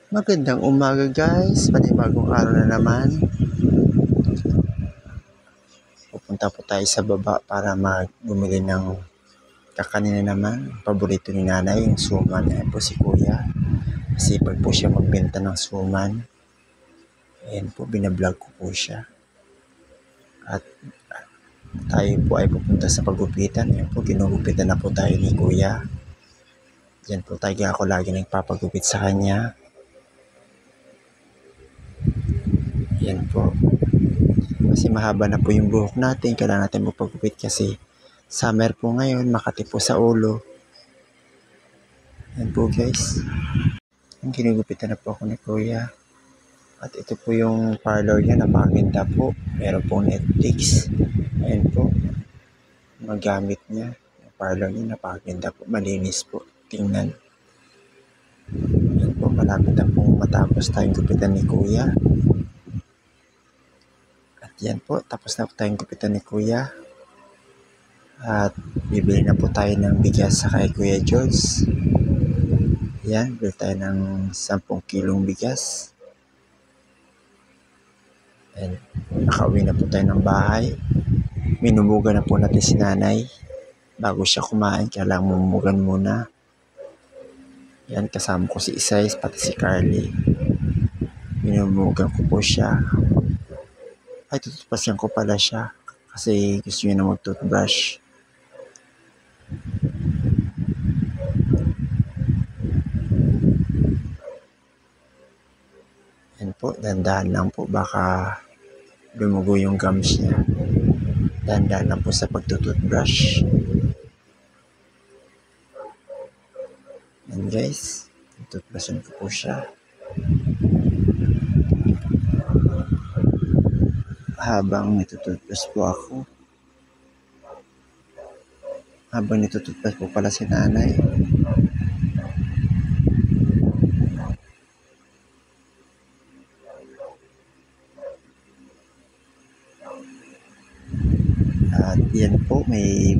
Magandang umaga guys, panibagong araw na naman. Pupunta po tayo sa baba para bumili ng kakanina naman. Paborito ni nanay, yung suman. Ayan po si kuya. Masipag po siya magbenta ng suman. Ayan po, binablog ko po siya. At tayo po ay pupunta sa pagupitan. Ayan po, ginugupitan na po tayo ni kuya. Diyan po tayo, ako lagi nagpapagupit sa kanya. Yan po. Kasi mahaba na po yung buhok natin. Kailangan natin magpagupit kasi summer po ngayon. Makati po sa ulo. Yan po guys. Ginugupitan na po ako ni kuya. At ito po yung parlor niya. Napakaganda po. Meron po Netflix. Ayan po. Magamit niya. Yung parlor niya napakaganda po. Malinis po. Tingnan. Yan po. Malapit na po matapos tayong gupitan ni kuya. Yan po, tapos na po tayong gupitan ni kuya. At bibili na po tayo ng bigas sa kay Kuya George. Yan, bili tayo ng 10 kilong bigas. And nakauwi na po tayo ng bahay. Minumugan na po natin si nanay. Bago siya kumain, kailangan mumugan muna. Yan, kasama ko si Isay, pati si Carly. Minumugan ko po siya. Ay, tutupasyan ko pala siya kasi gusto niya na mag-toothbrush. Yan po, dandahan lang po, baka lumugo yung gums niya. Dandahan lang po sa pag-toothbrush. Yan guys, toothbrushan ko po siya. Habang nitututbrush po ako. Habang nitututbrush po pala si nanay. At yan po, may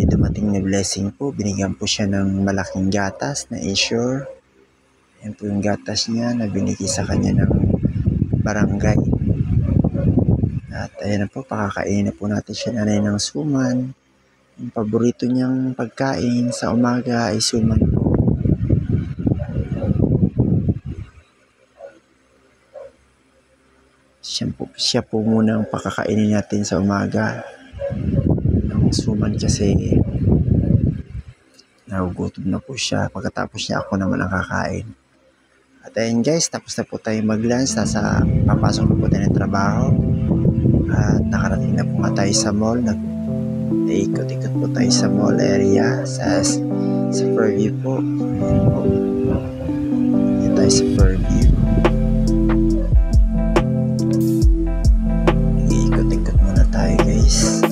dumating na blessing po. Binigyan po siya ng malaking gatas na Assure. Yan po yung gatas niya na binigay sa kanya ng barangay. At ayan na po, pakakainin na po natin siya nanay ng suman. Yung paborito niyang pagkain sa umaga ay suman po. Siya po muna ang pakakainin natin sa umaga ng suman kasi nagugutom na po siya. Pagkatapos niya ako naman ang kakain. At ayun guys, tapos na po tayo mag-lunch. Papasok na po tayo ng trabaho. At nakarating na po nga tayo sa mall. Ikot-ikot po tayo sa mall area. Sa Fairview po. Ayan po. Ayan tayo sa Fairview. Ikot-ikot muna tayo guys.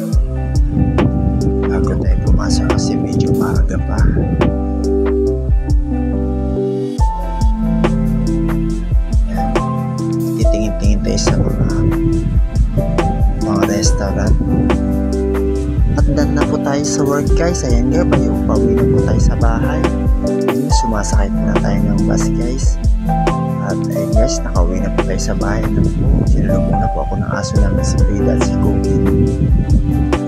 Bago tayo pumasok kasi medyo maaga pa. Ayan. Titingin-tingin tayo sa mga restaurant. At done na po tayo sa work guys. Ayan nga, pauwi na po tayo sa bahay. Sumasakay na tayo ng bus guys. At ayun guys, nakauwi na po tayo sa bahay. Sinulubong na po ako ng aso namin si Frida at si Cookie.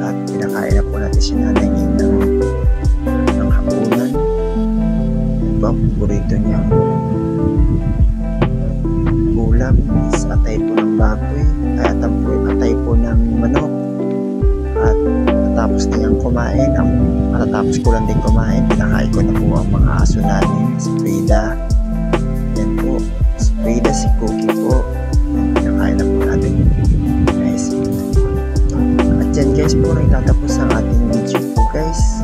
At pinakain na po natin si nanay ng hapunan. Ano ba ang paborito niya? Ulam is atay po ng baboy. Atay po ng manok. At matapos niyang kumain, matatapos ko lang din kumain, pinakain ko na po ang mga aso namin, si Frida. Yan po, si Frida, si Cookie po. Pinakain na po natin guys. At yan guys po, nagtatapos ang ating video po guys.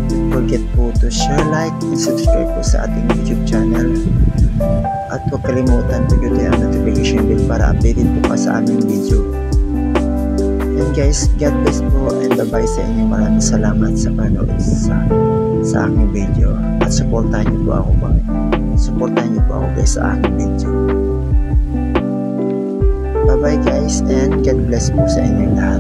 Don't forget po to share, like, and subscribe po sa ating YouTube channel. At huwag kalimutan pindutin ang notification bell para updated po pa sa aming video. And guys, God bless po and bye-bye sa inyo. Maraming salamat sa panood sa aking video. At supportahan niyo po ako guys sa aking video. Bye-bye guys and God bless po sa inyo lahat.